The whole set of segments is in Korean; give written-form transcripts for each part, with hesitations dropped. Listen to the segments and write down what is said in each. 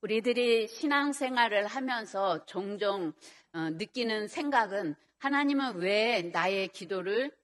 우리들이 신앙생활을 하면서 종종 느끼는 생각은 하나님은 왜 나의 기도를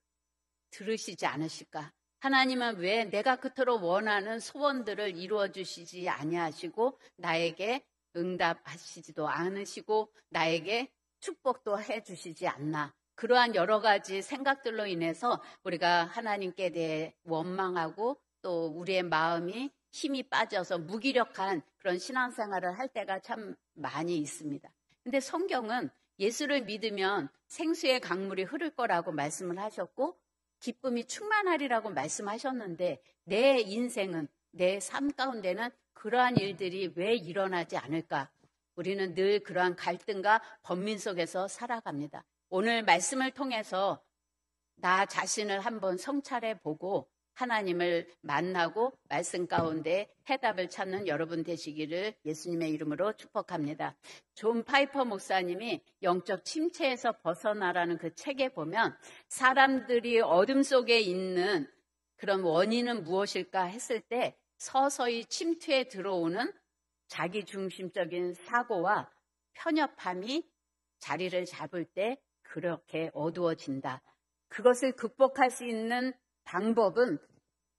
들으시지 않으실까? 하나님은 왜 내가 그토록 원하는 소원들을 이루어 주시지 아니하시고 나에게 응답하시지도 않으시고 나에게 축복도 해 주시지 않나? 그러한 여러 가지 생각들로 인해서 우리가 하나님께 대해 원망하고 또 우리의 마음이 힘이 빠져서 무기력한 그런 신앙생활을 할 때가 참 많이 있습니다. 근데 성경은 예수를 믿으면 생수의 강물이 흐를 거라고 말씀을 하셨고 기쁨이 충만하리라고 말씀하셨는데 내 인생은, 내 삶 가운데는 그러한 일들이 왜 일어나지 않을까? 우리는 늘 그러한 갈등과 번민 속에서 살아갑니다. 오늘 말씀을 통해서 나 자신을 한번 성찰해 보고 하나님을 만나고 말씀 가운데 해답을 찾는 여러분 되시기를 예수님의 이름으로 축복합니다. 존 파이퍼 목사님이 영적 침체에서 벗어나라는 그 책에 보면 사람들이 어둠 속에 있는 그런 원인은 무엇일까 했을 때 서서히 침투에 들어오는 자기중심적인 사고와 편협함이 자리를 잡을 때 그렇게 어두워진다. 그것을 극복할 수 있는 방법은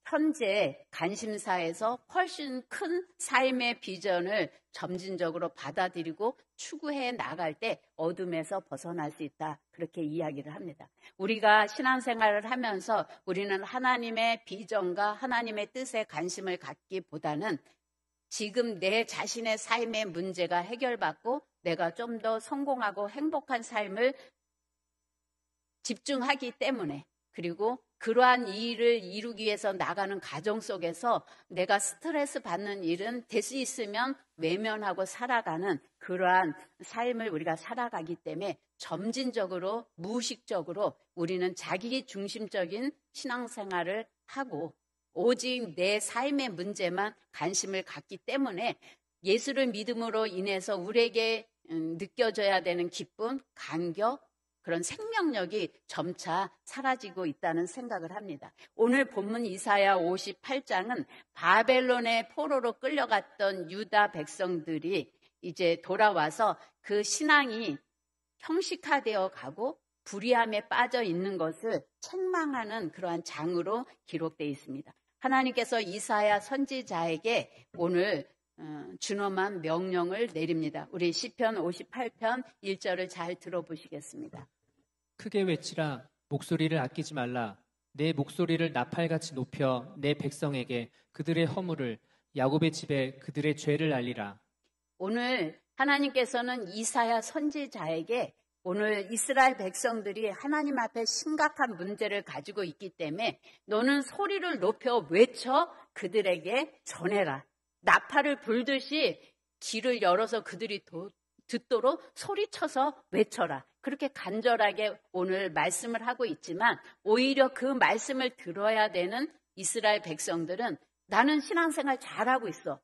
현재 관심사에서 훨씬 큰 삶의 비전을 점진적으로 받아들이고 추구해 나갈 때 어둠에서 벗어날 수 있다. 그렇게 이야기를 합니다. 우리가 신앙생활을 하면서 우리는 하나님의 비전과 하나님의 뜻에 관심을 갖기보다는 지금 내 자신의 삶의 문제가 해결받고 내가 좀 더 성공하고 행복한 삶을 집중하기 때문에 그리고 그러한 일을 이루기 위해서 나가는 과정 속에서 내가 스트레스 받는 일은 될 수 있으면 외면하고 살아가는 그러한 삶을 우리가 살아가기 때문에 점진적으로 무의식적으로 우리는 자기 중심적인 신앙생활을 하고 오직 내 삶의 문제만 관심을 갖기 때문에 예수를 믿음으로 인해서 우리에게 느껴져야 되는 기쁨, 감격, 그런 생명력이 점차 사라지고 있다는 생각을 합니다. 오늘 본문 이사야 58장은 바벨론의 포로로 끌려갔던 유다 백성들이 이제 돌아와서 그 신앙이 형식화되어 가고 불의함에 빠져 있는 것을 책망하는 그러한 장으로 기록되어 있습니다. 하나님께서 이사야 선지자에게 오늘 준엄한 명령을 내립니다. 우리 시편 58편 1절을 잘 들어보시겠습니다. 크게 외치라. 목소리를 아끼지 말라. 내 목소리를 나팔같이 높여 내 백성에게 그들의 허물을, 야곱의 집에 그들의 죄를 알리라. 오늘 하나님께서는 이사야 선지자에게 오늘 이스라엘 백성들이 하나님 앞에 심각한 문제를 가지고 있기 때문에 너는 소리를 높여 외쳐 그들에게 전해라. 나팔을 불듯이 길을 열어서 그들이 듣도록 소리쳐서 외쳐라. 그렇게 간절하게 오늘 말씀을 하고 있지만 오히려 그 말씀을 들어야 되는 이스라엘 백성들은 나는 신앙생활 잘하고 있어.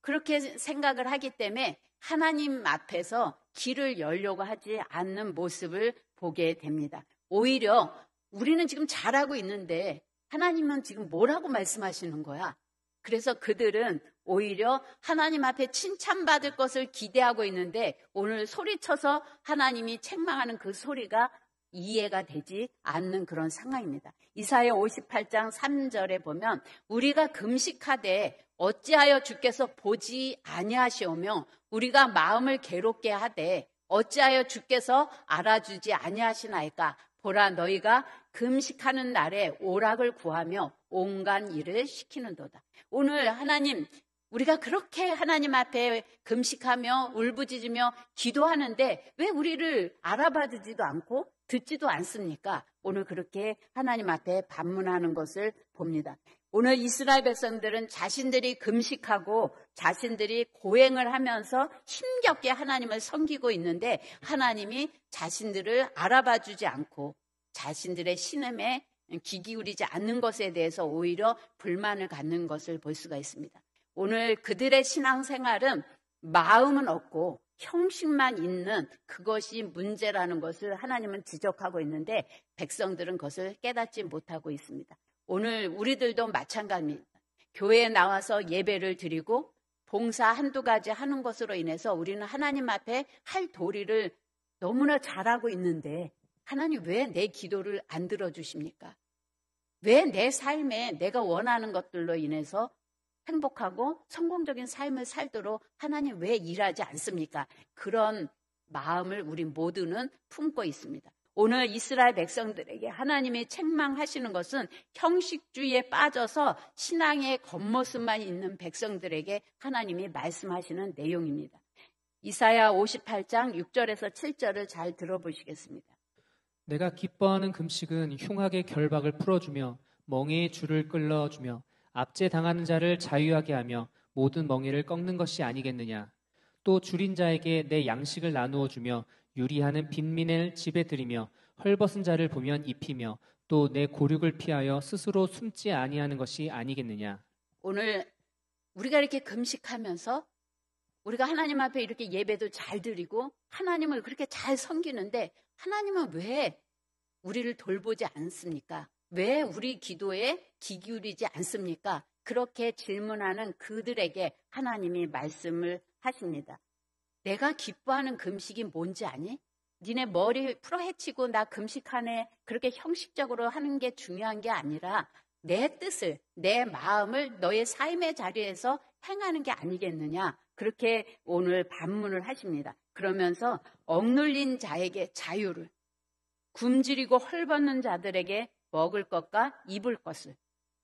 그렇게 생각을 하기 때문에 하나님 앞에서 길을 열려고 하지 않는 모습을 보게 됩니다. 오히려 우리는 지금 잘하고 있는데 하나님은 지금 뭐라고 말씀하시는 거야? 그래서 그들은 오히려 하나님 앞에 칭찬받을 것을 기대하고 있는데 오늘 소리쳐서 하나님이 책망하는 그 소리가 이해가 되지 않는 그런 상황입니다. 이사야 58장 3절에 보면 우리가 금식하되 어찌하여 주께서 보지 아니하시오며 우리가 마음을 괴롭게 하되 어찌하여 주께서 알아주지 아니하시나이까. 보라 너희가 금식하는 날에 오락을 구하며 온갖 일을 시키는도다. 오늘 하나님 우리가 그렇게 하나님 앞에 금식하며 울부짖으며 기도하는데 왜 우리를 알아봐주지도 않고 듣지도 않습니까? 오늘 그렇게 하나님 앞에 반문하는 것을 봅니다. 오늘 이스라엘 백성들은 자신들이 금식하고 자신들이 고행을 하면서 힘겹게 하나님을 섬기고 있는데 하나님이 자신들을 알아봐주지 않고 자신들의 신음에 귀 기울이지 않는 것에 대해서 오히려 불만을 갖는 것을 볼 수가 있습니다. 오늘 그들의 신앙생활은 마음은 없고 형식만 있는 그것이 문제라는 것을 하나님은 지적하고 있는데 백성들은 그것을 깨닫지 못하고 있습니다. 오늘 우리들도 마찬가지입니다. 교회에 나와서 예배를 드리고 봉사 한두 가지 하는 것으로 인해서 우리는 하나님 앞에 할 도리를 너무나 잘하고 있는데 하나님 왜 내 기도를 안 들어주십니까? 왜 내 삶에 내가 원하는 것들로 인해서 행복하고 성공적인 삶을 살도록 하나님 왜 일하지 않습니까? 그런 마음을 우리 모두는 품고 있습니다. 오늘 이스라엘 백성들에게 하나님이 책망하시는 것은 형식주의에 빠져서 신앙의 겉모습만 있는 백성들에게 하나님이 말씀하시는 내용입니다. 이사야 58장 6절에서 7절을 잘 들어보시겠습니다. 내가 기뻐하는 금식은 흉악의 결박을 풀어주며 멍에의 줄을 끌어주며 압제당하는 자를 자유하게 하며 모든 멍에를 꺾는 것이 아니겠느냐. 또 줄인 자에게 내 양식을 나누어 주며 유리하는 빈민을 집에 들이며 헐벗은 자를 보면 입히며 또 내 고륙을 피하여 스스로 숨지 아니하는 것이 아니겠느냐. 오늘 우리가 이렇게 금식하면서 우리가 하나님 앞에 이렇게 예배도 잘 드리고 하나님을 그렇게 잘 섬기는데 하나님은 왜 우리를 돌보지 않습니까? 왜 우리 기도에 귀 기울이지 않습니까? 그렇게 질문하는 그들에게 하나님이 말씀을 하십니다. 내가 기뻐하는 금식이 뭔지 아니? 니네 머리 풀어헤치고 나 금식하네 그렇게 형식적으로 하는 게 중요한 게 아니라 내 뜻을, 내 마음을 너의 삶의 자리에서 행하는 게 아니겠느냐. 그렇게 오늘 반문을 하십니다. 그러면서 억눌린 자에게 자유를, 굶주리고 헐벗는 자들에게 먹을 것과 입을 것을,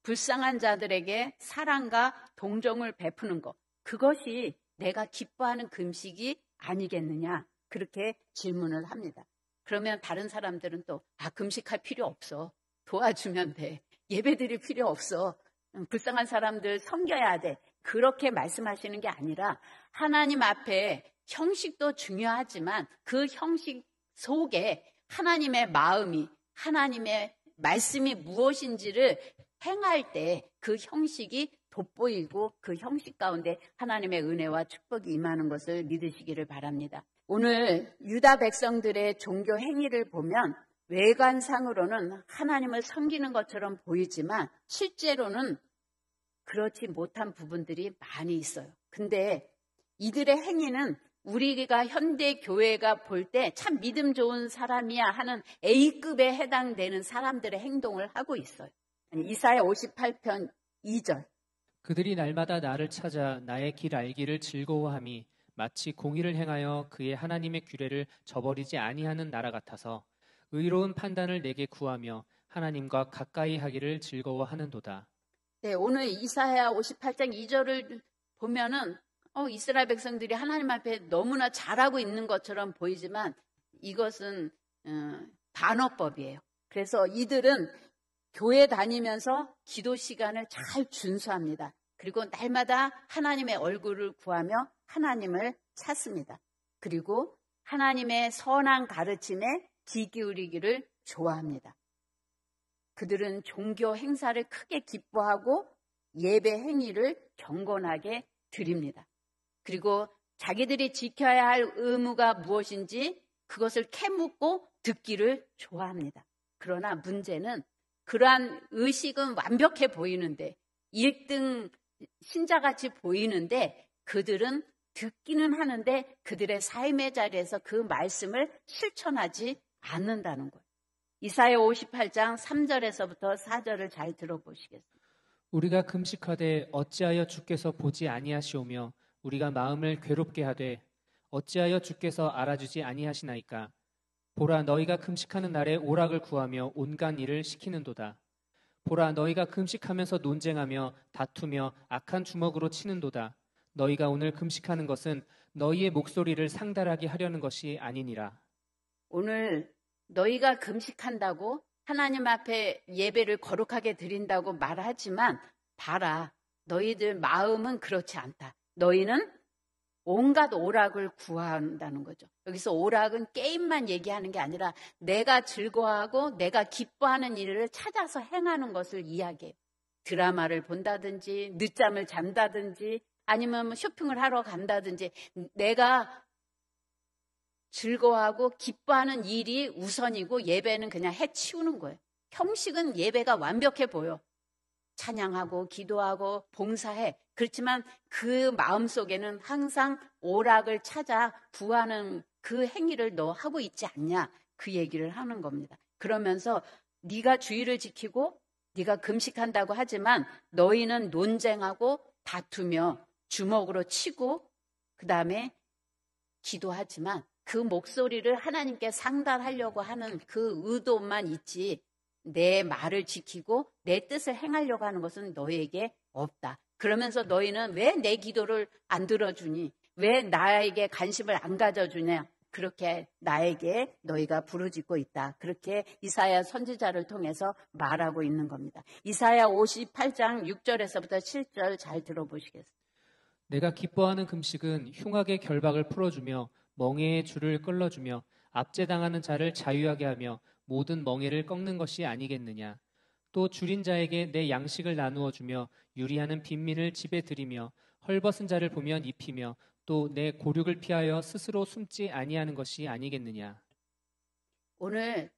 불쌍한 자들에게 사랑과 동정을 베푸는 것, 그것이 내가 기뻐하는 금식이 아니겠느냐. 그렇게 질문을 합니다. 그러면 다른 사람들은 또 금식할 필요 없어. 도와주면 돼. 예배드릴 필요 없어. 불쌍한 사람들 섬겨야 돼. 그렇게 말씀하시는 게 아니라 하나님 앞에 형식도 중요하지만 그 형식 속에 하나님의 마음이, 하나님의 말씀이 무엇인지를 행할 때 그 형식이 돋보이고 그 형식 가운데 하나님의 은혜와 축복이 임하는 것을 믿으시기를 바랍니다. 오늘 유다 백성들의 종교 행위를 보면 외관상으로는 하나님을 섬기는 것처럼 보이지만 실제로는 그렇지 못한 부분들이 많이 있어요. 근데 이들의 행위는 우리가 현대 교회가 볼 때 참 믿음 좋은 사람이야 하는 A급에 해당되는 사람들의 행동을 하고 있어요. 이사야 58편 2절. 그들이 날마다 나를 찾아 나의 길 알기를 즐거워함이 마치 공의를 행하여 그의 하나님의 규례를 저버리지 아니하는 나라 같아서 의로운 판단을 내게 구하며 하나님과 가까이 하기를 즐거워하는도다. 네, 오늘 이사야 58장 2절을 보면은 이스라엘 백성들이 하나님 앞에 너무나 잘하고 있는 것처럼 보이지만 이것은 반어법이에요. 그래서 이들은 교회 다니면서 기도 시간을 잘 준수합니다. 그리고 날마다 하나님의 얼굴을 구하며 하나님을 찾습니다. 그리고 하나님의 선한 가르침에 귀 기울이기를 좋아합니다. 그들은 종교 행사를 크게 기뻐하고 예배 행위를 경건하게 드립니다. 그리고 자기들이 지켜야 할 의무가 무엇인지 그것을 캐묻고 듣기를 좋아합니다. 그러나 문제는 그러한 의식은 완벽해 보이는데 1등 신자같이 보이는데 그들은 듣기는 하는데 그들의 삶의 자리에서 그 말씀을 실천하지 않는다는 거예요. 이사야 58장 3절에서부터 4절을 잘 들어보시겠습니다. 우리가 금식하되 어찌하여 주께서 보지 아니하시오며 우리가 마음을 괴롭게 하되 어찌하여 주께서 알아주지 아니하시나이까. 보라 너희가 금식하는 날에 오락을 구하며 온갖 일을 시키는도다. 보라 너희가 금식하면서 논쟁하며 다투며 악한 주먹으로 치는도다. 너희가 오늘 금식하는 것은 너희의 목소리를 상달하게 하려는 것이 아니니라. 오늘 너희가 금식한다고 하나님 앞에 예배를 거룩하게 드린다고 말하지만 봐라, 너희들 마음은 그렇지 않다. 너희는 온갖 오락을 구한다는 거죠. 여기서 오락은 게임만 얘기하는 게 아니라 내가 즐거워하고 내가 기뻐하는 일을 찾아서 행하는 것을 이야기해요. 드라마를 본다든지 늦잠을 잔다든지 아니면 쇼핑을 하러 간다든지 내가 즐거워하고 기뻐하는 일이 우선이고 예배는 그냥 해치우는 거예요. 형식은 예배가 완벽해 보여. 찬양하고 기도하고 봉사해. 그렇지만 그 마음속에는 항상 오락을 찾아 구하는 그 행위를 너 하고 있지 않냐, 그 얘기를 하는 겁니다. 그러면서 네가 주의를 지키고 네가 금식한다고 하지만 너희는 논쟁하고 다투며 주먹으로 치고 그 다음에 기도하지만 그 목소리를 하나님께 상달하려고 하는 그 의도만 있지 내 말을 지키고 내 뜻을 행하려고 하는 것은 너에게 없다. 그러면서 너희는 왜 내 기도를 안 들어주니? 왜 나에게 관심을 안 가져주냐? 그렇게 나에게 너희가 부르짖고 있다. 그렇게 이사야 선지자를 통해서 말하고 있는 겁니다. 이사야 58장 6절에서부터 7절 잘 들어보시겠습니다. 내가 기뻐하는 금식은 흉악의 결박을 풀어주며 멍에의 줄을 끌어주며 압제당하는 자를 자유하게 하며 모든 멍에를 꺾는 것이 아니겠느냐. 또 줄인 자에게 내 양식을 나누어 주며 유리하는 빈민을 집에 들이며 헐벗은 자를 보면 입히며 또 내 고륙을 피하여 스스로 숨지 아니하는 것이 아니겠느냐. 오늘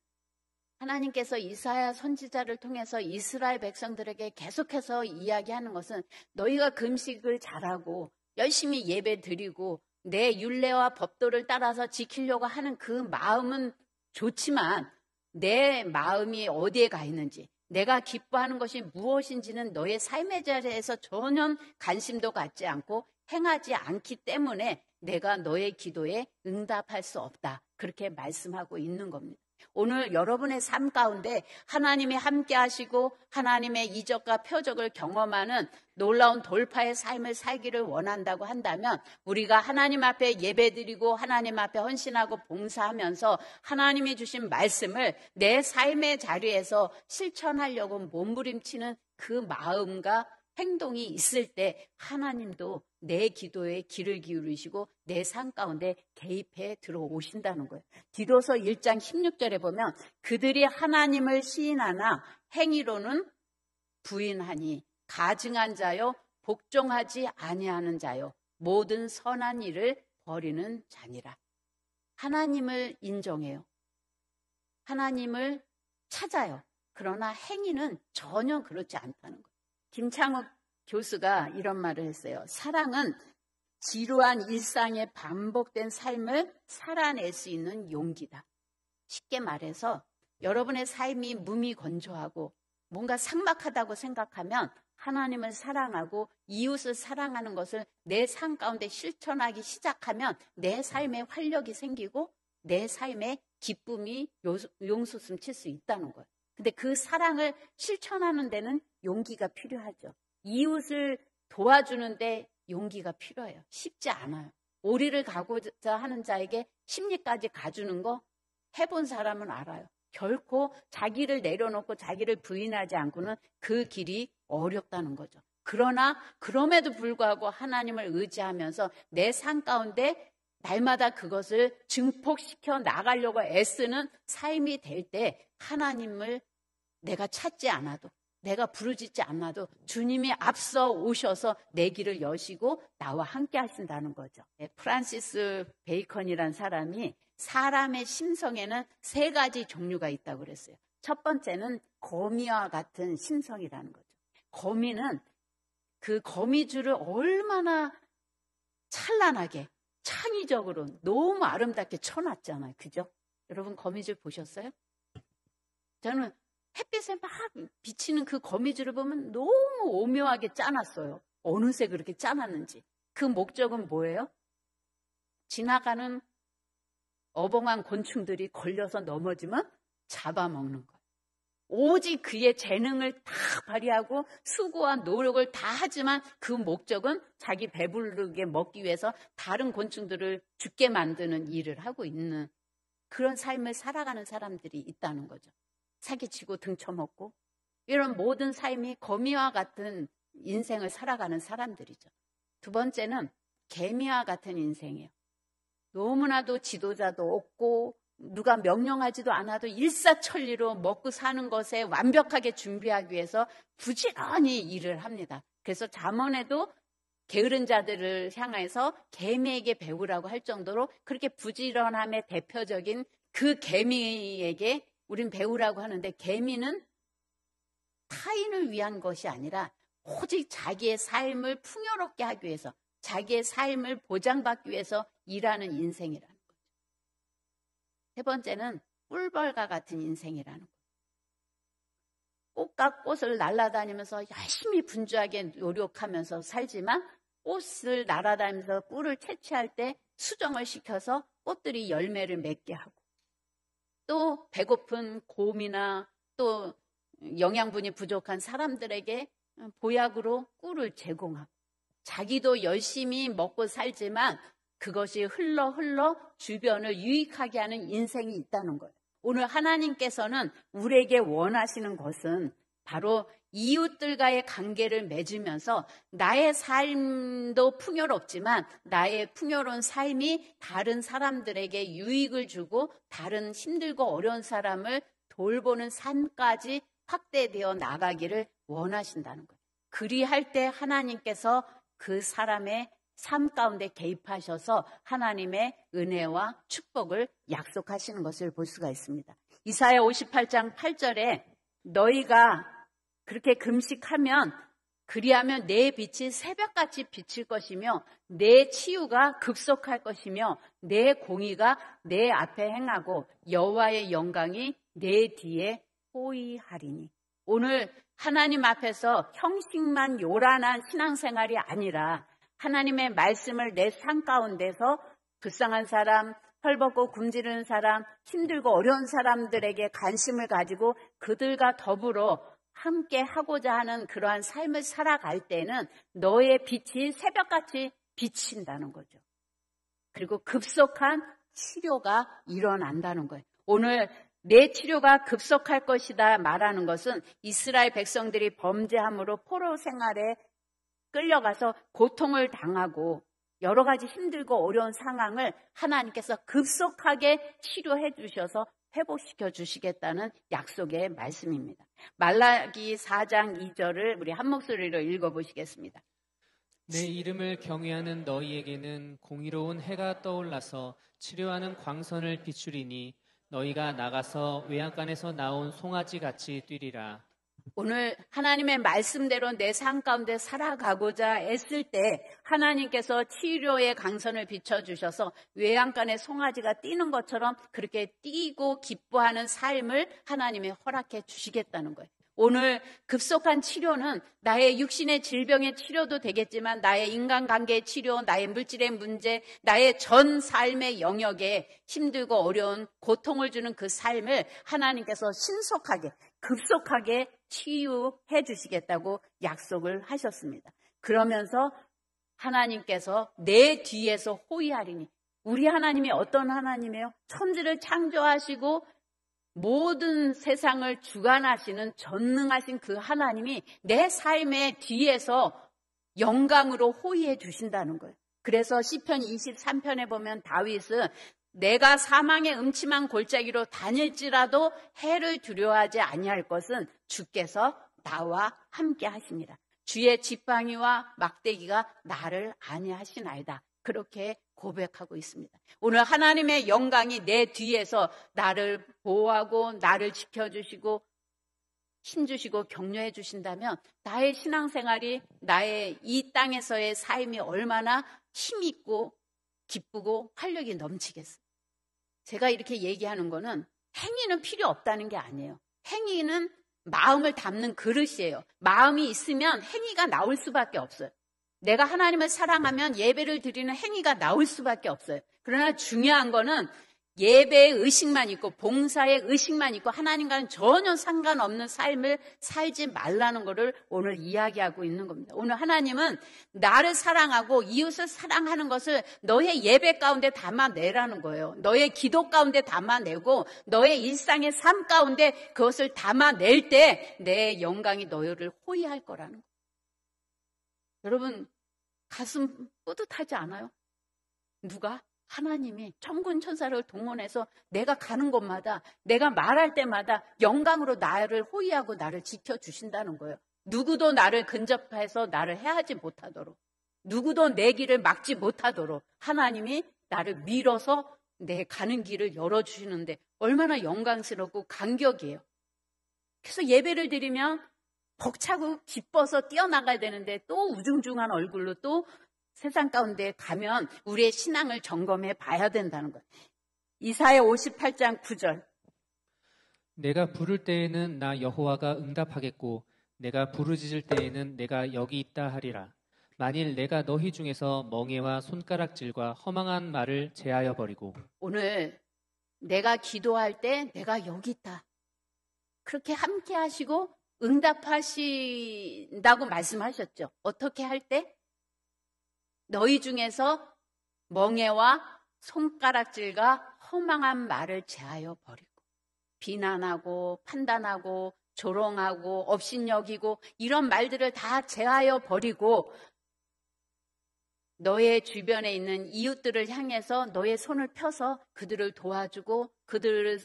하나님께서 이사야 선지자를 통해서 이스라엘 백성들에게 계속해서 이야기하는 것은 너희가 금식을 잘하고 열심히 예배 드리고 내 율례와 법도를 따라서 지키려고 하는 그 마음은 좋지만 내 마음이 어디에 가 있는지, 내가 기뻐하는 것이 무엇인지는 너의 삶의 자리에서 전혀 관심도 갖지 않고 행하지 않기 때문에 내가 너의 기도에 응답할 수 없다. 그렇게 말씀하고 있는 겁니다. 오늘 여러분의 삶 가운데 하나님이 함께 하시고 하나님의 이적과 표적을 경험하는 놀라운 돌파의 삶을 살기를 원한다고 한다면 우리가 하나님 앞에 예배드리고 하나님 앞에 헌신하고 봉사하면서 하나님이 주신 말씀을 내 삶의 자리에서 실천하려고 몸부림치는 그 마음과 행동이 있을 때 하나님도 내 기도에 귀를 기울이시고 내 삶 가운데 개입해 들어오신다는 거예요. 디도서 1장 16절에 보면 그들이 하나님을 시인하나 행위로는 부인하니 가증한 자요 복종하지 아니하는 자요 모든 선한 일을 버리는 자니라. 하나님을 인정해요. 하나님을 찾아요. 그러나 행위는 전혀 그렇지 않다는 거예요. 김창욱 교수가 이런 말을 했어요. 사랑은 지루한 일상의 반복된 삶을 살아낼 수 있는 용기다. 쉽게 말해서 여러분의 삶이 무미건조하고 뭔가 삭막하다고 생각하면 하나님을 사랑하고 이웃을 사랑하는 것을 내 삶 가운데 실천하기 시작하면 내 삶에 활력이 생기고 내 삶에 기쁨이 용수숨 칠 수 있다는 거예요. 근데 그 사랑을 실천하는 데는 용기가 필요하죠. 이웃을 도와주는데 용기가 필요해요. 쉽지 않아요. 오리를 가고자 하는 자에게 십리까지 가주는 거 해본 사람은 알아요. 결코 자기를 내려놓고 자기를 부인하지 않고는 그 길이 어렵다는 거죠. 그러나 그럼에도 불구하고 하나님을 의지하면서 내 삶 가운데 날마다 그것을 증폭시켜 나가려고 애쓰는 삶이 될 때 하나님을 내가 찾지 않아도 내가 부르짖지 않아도 주님이 앞서 오셔서 내 길을 여시고 나와 함께 하신다는 거죠. 프란시스 베이컨이라는 사람이 사람의 심성에는 3가지 종류가 있다고 그랬어요. 첫 번째는 거미와 같은 심성이라는 거죠. 거미는 그 거미줄을 얼마나 찬란하게 창의적으로 너무 아름답게 쳐놨잖아요. 그죠? 여러분 거미줄 보셨어요? 저는 햇빛에 막 비치는 그 거미줄을 보면 너무 오묘하게 짜놨어요. 어느새 그렇게 짜놨는지. 그 목적은 뭐예요? 지나가는 어벙한 곤충들이 걸려서 넘어지면 잡아먹는 거예요. 오직 그의 재능을 다 발휘하고 수고와 노력을 다 하지만 그 목적은 자기 배부르게 먹기 위해서 다른 곤충들을 죽게 만드는 일을 하고 있는 그런 삶을 살아가는 사람들이 있다는 거죠. 사기치고 등쳐먹고 이런 모든 삶이 거미와 같은 인생을 살아가는 사람들이죠. 두 번째는 개미와 같은 인생이에요. 너무나도 지도자도 없고 누가 명령하지도 않아도 일사천리로 먹고 사는 것에 완벽하게 준비하기 위해서 부지런히 일을 합니다. 그래서 잠언에도 게으른 자들을 향해서 개미에게 배우라고 할 정도로 그렇게 부지런함의 대표적인 그 개미에게 우린 배우라고 하는데 개미는 타인을 위한 것이 아니라 오직 자기의 삶을 풍요롭게 하기 위해서, 자기의 삶을 보장받기 위해서 일하는 인생이라는 거죠. 세 번째는 꿀벌과 같은 인생이라는 거죠. 꽃과 꽃을 날아다니면서 열심히 분주하게 노력하면서 살지만 꽃을 날아다니면서 꿀을 채취할 때 수정을 시켜서 꽃들이 열매를 맺게 하고, 또 배고픈 곰이나 또 영양분이 부족한 사람들에게 보약으로 꿀을 제공하고, 자기도 열심히 먹고 살지만 그것이 흘러 주변을 유익하게 하는 인생이 있다는 거예요. 오늘 하나님께서는 우리에게 원하시는 것은 바로 이웃들과의 관계를 맺으면서 나의 삶도 풍요롭지만 나의 풍요로운 삶이 다른 사람들에게 유익을 주고 다른 힘들고 어려운 사람을 돌보는 삶까지 확대되어 나가기를 원하신다는 거예요. 그리할 때 하나님께서 그 사람의 삶 가운데 개입하셔서 하나님의 은혜와 축복을 약속하시는 것을 볼 수가 있습니다. 이사야 58장 8절에 너희가 그렇게 금식하면, 그리하면 내 빛이 새벽같이 비칠 것이며 내 치유가 급속할 것이며 내 공의가 내 앞에 행하고 여호와의 영광이 내 뒤에 호위하리니. 오늘 하나님 앞에서 형식만 요란한 신앙생활이 아니라 하나님의 말씀을 내 삶 가운데서 불쌍한 사람, 헐벗고 굶주리는 사람, 힘들고 어려운 사람들에게 관심을 가지고 그들과 더불어 함께 하고자 하는 그러한 삶을 살아갈 때는 너의 빛이 새벽같이 비친다는 거죠. 그리고 급속한 치료가 일어난다는 거예요. 오늘 내 치료가 급속할 것이다 말하는 것은 이스라엘 백성들이 범죄함으로 포로 생활에 끌려가서 고통을 당하고 여러 가지 힘들고 어려운 상황을 하나님께서 급속하게 치료해 주셔서 회복시켜 주시겠다는 약속의 말씀입니다. 말라기 4장 2절을 우리 한 목소리로 읽어보시겠습니다. 내 이름을 경외하는 너희에게는 공의로운 해가 떠올라서 치료하는 광선을 비추리니 너희가 나가서 외양간에서 나온 송아지같이 뛰리라. 오늘 하나님의 말씀대로 내 삶 가운데 살아가고자 애쓸 때 하나님께서 치료의 강선을 비춰주셔서 외양간에 송아지가 뛰는 것처럼 그렇게 뛰고 기뻐하는 삶을 하나님이 허락해 주시겠다는 거예요. 오늘 급속한 치료는 나의 육신의 질병의 치료도 되겠지만 나의 인간관계의 치료, 나의 물질의 문제, 나의 전 삶의 영역에 힘들고 어려운 고통을 주는 그 삶을 하나님께서 신속하게 급속하게 치유해 주시겠다고 약속을 하셨습니다. 그러면서 하나님께서 내 뒤에서 호위하리니, 우리 하나님이 어떤 하나님이에요? 천지를 창조하시고 모든 세상을 주관하시는 전능하신 그 하나님이 내 삶의 뒤에서 영광으로 호위해 주신다는 거예요. 그래서 시편 23편에 보면 다윗은 내가 사망의 음침한 골짜기로 다닐지라도 해를 두려워하지 아니할 것은 주께서 나와 함께 하십니다. 주의 지팡이와 막대기가 나를 안위하시나이다. 그렇게 고백하고 있습니다. 오늘 하나님의 영광이 내 뒤에서 나를 보호하고 나를 지켜주시고 힘주시고 격려해 주신다면 나의 신앙생활이, 나의 이 땅에서의 삶이 얼마나 힘있고 기쁘고 활력이 넘치겠어요. 제가 이렇게 얘기하는 거는 행위는 필요 없다는 게 아니에요. 행위는 마음을 담는 그릇이에요. 마음이 있으면 행위가 나올 수밖에 없어요. 내가 하나님을 사랑하면 예배를 드리는 행위가 나올 수밖에 없어요. 그러나 중요한 거는 예배의 의식만 있고 봉사의 의식만 있고 하나님과는 전혀 상관없는 삶을 살지 말라는 것을 오늘 이야기하고 있는 겁니다. 오늘 하나님은 나를 사랑하고 이웃을 사랑하는 것을 너의 예배 가운데 담아내라는 거예요. 너의 기도 가운데 담아내고 너의 일상의 삶 가운데 그것을 담아낼 때 내 영광이 너희를 호위할 거라는 거예요. 여러분, 가슴 뿌듯하지 않아요? 누가? 하나님이 천군 천사를 동원해서 내가 가는 곳마다, 내가 말할 때마다 영광으로 나를 호위하고 나를 지켜주신다는 거예요. 누구도 나를 근접해서 나를 해하지 못하도록, 누구도 내 길을 막지 못하도록 하나님이 나를 밀어서 내 가는 길을 열어주시는데 얼마나 영광스럽고 감격이에요. 그래서 예배를 드리면 벅차고 기뻐서 뛰어나가야 되는데 또 우중중한 얼굴로 또 세상 가운데 가면 우리의 신앙을 점검해 봐야 된다는 거예요. 이사야 58장 9절. 내가 부를 때에는 나 여호와가 응답하겠고 내가 부르짖을 때에는 내가 여기 있다 하리라. 만일 내가 너희 중에서 멍에와 손가락질과 허망한 말을 제하여 버리고. 오늘 내가 기도할 때 내가 여기 있다. 그렇게 함께 하시고 응답하신다고 말씀하셨죠. 어떻게 할 때? 너희 중에서 멍에와 손가락질과 허망한 말을 제하여 버리고, 비난하고 판단하고 조롱하고 업신여기고 이런 말들을 다 제하여 버리고 너의 주변에 있는 이웃들을 향해서 너의 손을 펴서 그들을 도와주고 그들을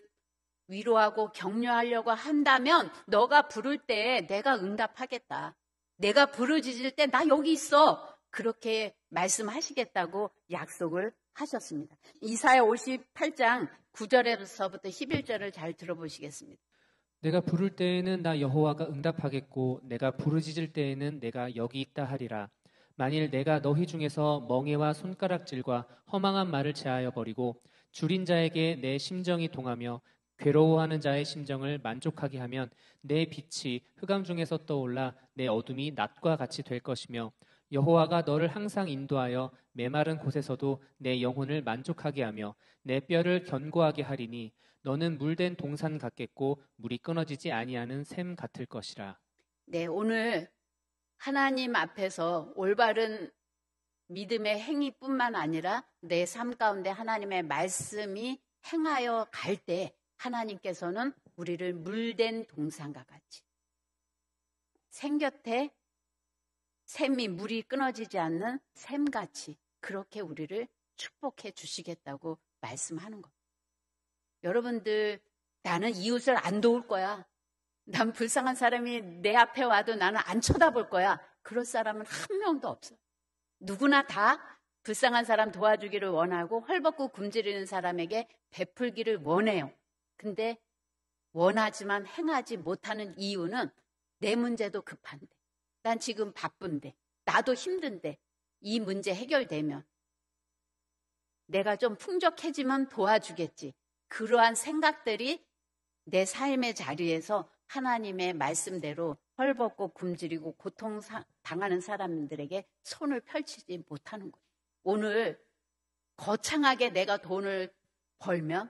위로하고 격려하려고 한다면 너가 부를 때 내가 응답하겠다. 내가 부르짖을 때 나 여기 있어. 그렇게 말씀하시겠다고 약속을 하셨습니다. 이사야 58장 9절에서부터 11절을 잘 들어보시겠습니다. 내가 부를 때에는 나 여호와가 응답하겠고 내가 부르짖을 때에는 내가 여기 있다 하리라. 만일 내가 너희 중에서 멍에와 손가락질과 허망한 말을 제하여 버리고 줄인 자에게 내 심정이 동하며 괴로워하는 자의 심정을 만족하게 하면 내 빛이 흑암 중에서 떠올라 내 어둠이 낮과 같이 될 것이며 여호와가 너를 항상 인도하여 메마른 곳에서도 내 영혼을 만족하게 하며 내 뼈를 견고하게 하리니 너는 물된 동산 같겠고 물이 끊어지지 아니하는 샘 같을 것이라. 네, 오늘 하나님 앞에서 올바른 믿음의 행위뿐만 아니라 내 삶 가운데 하나님의 말씀이 행하여 갈 때 하나님께서는 우리를 물된 동산과 같이 샘 곁에 샘이 물이 끊어지지 않는 샘같이 그렇게 우리를 축복해 주시겠다고 말씀하는 거예요. 여러분들, 나는 이웃을 안 도울 거야. 난 불쌍한 사람이 내 앞에 와도 나는 안 쳐다볼 거야. 그럴 사람은 한 명도 없어요. 누구나 다 불쌍한 사람 도와주기를 원하고 헐벗고 굶주리는 사람에게 베풀기를 원해요. 근데 원하지만 행하지 못하는 이유는 내 문제도 급한데, 난 지금 바쁜데, 나도 힘든데 이 문제 해결되면 내가 좀 풍족해지면 도와주겠지. 그러한 생각들이 내 삶의 자리에서 하나님의 말씀대로 헐벗고 굶주리고 고통당하는 사람들에게 손을 펼치지 못하는 거예요. 오늘 거창하게 내가 돈을 벌면,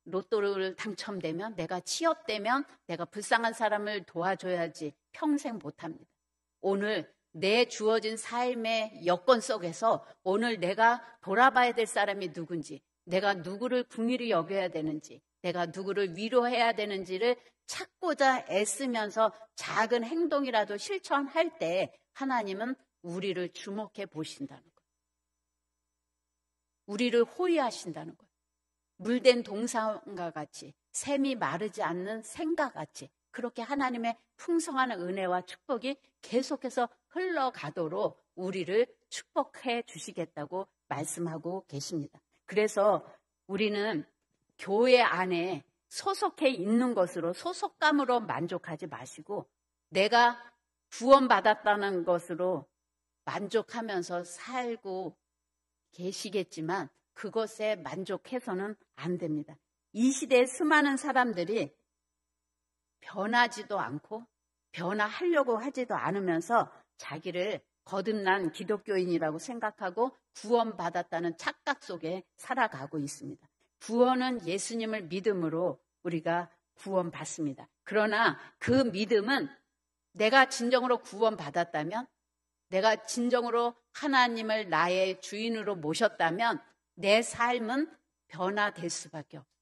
로또를 당첨되면, 내가 취업되면 내가 불쌍한 사람을 도와줘야지 평생 못합니다. 오늘 내 주어진 삶의 여건 속에서 오늘 내가 돌아봐야 될 사람이 누군지, 내가 누구를 긍휼히 여겨야 되는지, 내가 누구를 위로해야 되는지를 찾고자 애쓰면서 작은 행동이라도 실천할 때 하나님은 우리를 주목해 보신다는 거예요. 우리를 호위하신다는 거예요. 물된 동산과 같이, 샘이 마르지 않는 샘과 같이 그렇게 하나님의 풍성한 은혜와 축복이 계속해서 흘러가도록 우리를 축복해 주시겠다고 말씀하고 계십니다. 그래서 우리는 교회 안에 소속해 있는 것으로, 소속감으로 만족하지 마시고 내가 구원받았다는 것으로 만족하면서 살고 계시겠지만 그것에 만족해서는 안 됩니다. 이 시대에 수많은 사람들이 변하지도 않고 변화하려고 하지도 않으면서 자기를 거듭난 기독교인이라고 생각하고 구원받았다는 착각 속에 살아가고 있습니다. 구원은 예수님을 믿음으로 우리가 구원받습니다. 그러나 그 믿음은 내가 진정으로 구원받았다면, 내가 진정으로 하나님을 나의 주인으로 모셨다면 내 삶은 변화될 수밖에 없어요.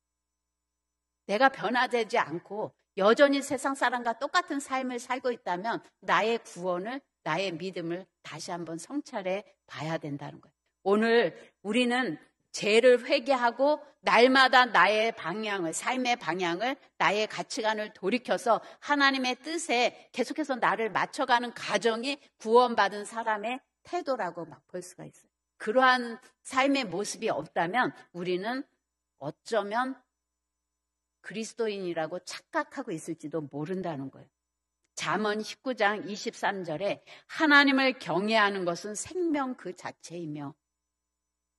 내가 변화되지 않고 여전히 세상 사람과 똑같은 삶을 살고 있다면 나의 구원을, 나의 믿음을 다시 한번 성찰해 봐야 된다는 거예요. 오늘 우리는 죄를 회개하고 날마다 나의 방향을, 삶의 방향을, 나의 가치관을 돌이켜서 하나님의 뜻에 계속해서 나를 맞춰가는 과정이 구원받은 사람의 태도라고 막 볼 수가 있어요. 그러한 삶의 모습이 없다면 우리는 어쩌면 그리스도인이라고 착각하고 있을지도 모른다는 거예요. 잠언 19장 23절에 하나님을 경외하는 것은 생명 그 자체이며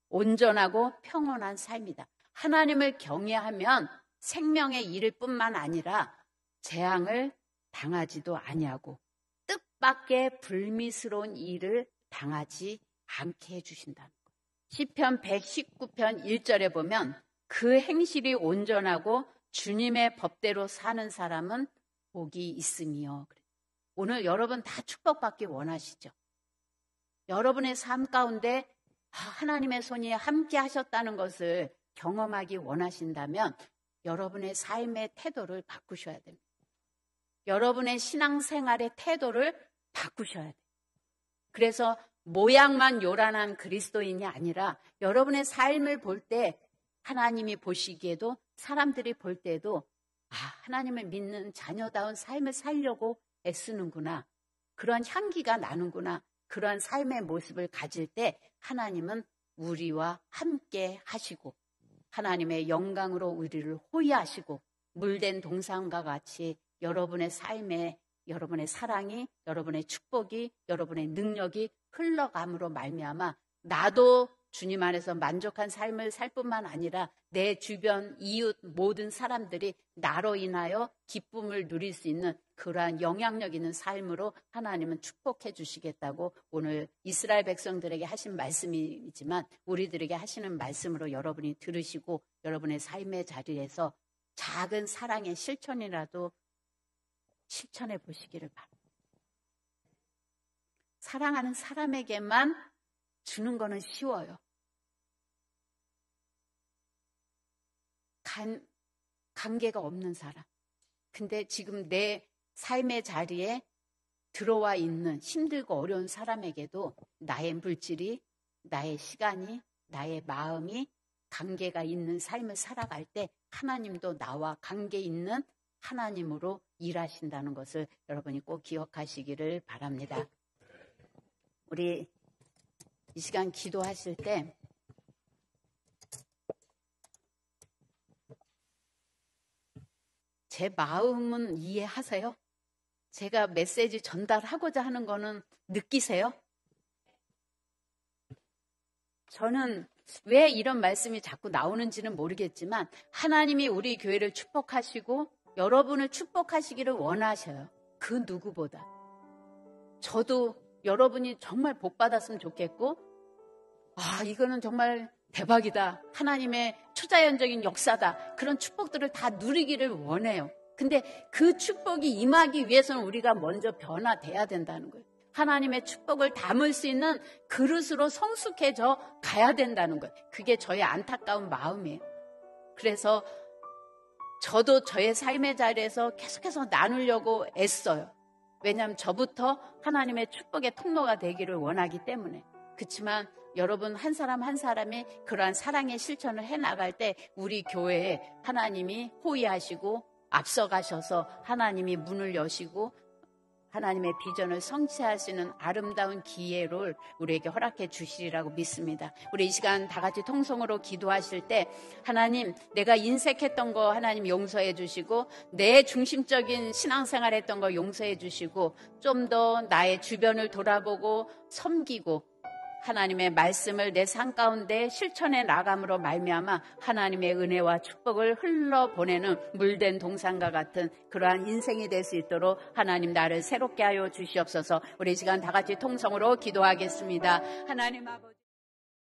온전하고 평온한 삶이다. 하나님을 경외하면 생명의 이를 뿐만 아니라 재앙을 당하지도 아니하고 뜻밖의 불미스러운 일을 당하지 않게 해주신다는 것. 시편 119편 1절에 보면 그 행실이 온전하고 주님의 법대로 사는 사람은 복이 있으며. 오늘 여러분 다 축복받기 원하시죠? 여러분의 삶 가운데 하나님의 손이 함께 하셨다는 것을 경험하기 원하신다면 여러분의 삶의 태도를 바꾸셔야 됩니다. 여러분의 신앙생활의 태도를 바꾸셔야 돼요. 그래서 모양만 요란한 그리스도인이 아니라 여러분의 삶을 볼 때 하나님이 보시기에도 사람들이 볼 때도 하나님을 믿는 자녀다운 삶을 살려고 애쓰는구나. 그런 향기가 나는구나. 그러한 삶의 모습을 가질 때 하나님은 우리와 함께 하시고 하나님의 영광으로 우리를 호위하시고 물된 동산과 같이 여러분의 삶에 여러분의 사랑이, 여러분의 축복이, 여러분의 능력이 흘러감으로 말미암아 나도 주님 안에서 만족한 삶을 살 뿐만 아니라 내 주변 이웃 모든 사람들이 나로 인하여 기쁨을 누릴 수 있는 그러한 영향력 있는 삶으로 하나님은 축복해 주시겠다고 오늘 이스라엘 백성들에게 하신 말씀이지만 우리들에게 하시는 말씀으로 여러분이 들으시고 여러분의 삶의 자리에서 작은 사랑의 실천이라도 실천해 보시기를 바랍니다. 사랑하는 사람에게만 주는 거는 쉬워요. 관계가 없는 사람. 근데 지금 내 삶의 자리에 들어와 있는 힘들고 어려운 사람에게도 나의 물질이, 나의 시간이, 나의 마음이 관계가 있는 삶을 살아갈 때 하나님도 나와 관계 있는 하나님으로 일하신다는 것을 여러분이 꼭 기억하시기를 바랍니다. 우리 이 시간 기도하실 때 제 마음은 이해하세요? 제가 메시지 전달하고자 하는 거는 느끼세요? 저는 왜 이런 말씀이 자꾸 나오는지는 모르겠지만 하나님이 우리 교회를 축복하시고 여러분을 축복하시기를 원하셔요. 그 누구보다. 저도 여러분이 정말 복 받았으면 좋겠고 이거는 정말 대박이다. 하나님의 초자연적인 역사다. 그런 축복들을 다 누리기를 원해요. 근데 그 축복이 임하기 위해서는 우리가 먼저 변화돼야 된다는 거예요. 하나님의 축복을 담을 수 있는 그릇으로 성숙해져 가야 된다는 거예요. 그게 저의 안타까운 마음이에요. 그래서 저도 저의 삶의 자리에서 계속해서 나누려고 애써요. 왜냐하면 저부터 하나님의 축복의 통로가 되기를 원하기 때문에. 그렇지만 여러분 한 사람 한 사람이 그러한 사랑의 실천을 해나갈 때 우리 교회에 하나님이 호위하시고 앞서가셔서 하나님이 문을 여시고 하나님의 비전을 성취하시는 아름다운 기회를 우리에게 허락해 주시리라고 믿습니다. 우리 이 시간 다 같이 통성으로 기도하실 때 하나님 내가 인색했던 거 하나님 용서해 주시고 내 중심적인 신앙생활 했던 거 용서해 주시고 좀 더 나의 주변을 돌아보고 섬기고 하나님의 말씀을 내 삶 가운데 실천해 나감으로 말미암아 하나님의 은혜와 축복을 흘러보내는 물된 동산과 같은 그러한 인생이 될 수 있도록 하나님 나를 새롭게 하여 주시옵소서. 우리 이 시간 다 같이 통성으로 기도하겠습니다. 하나님 아버지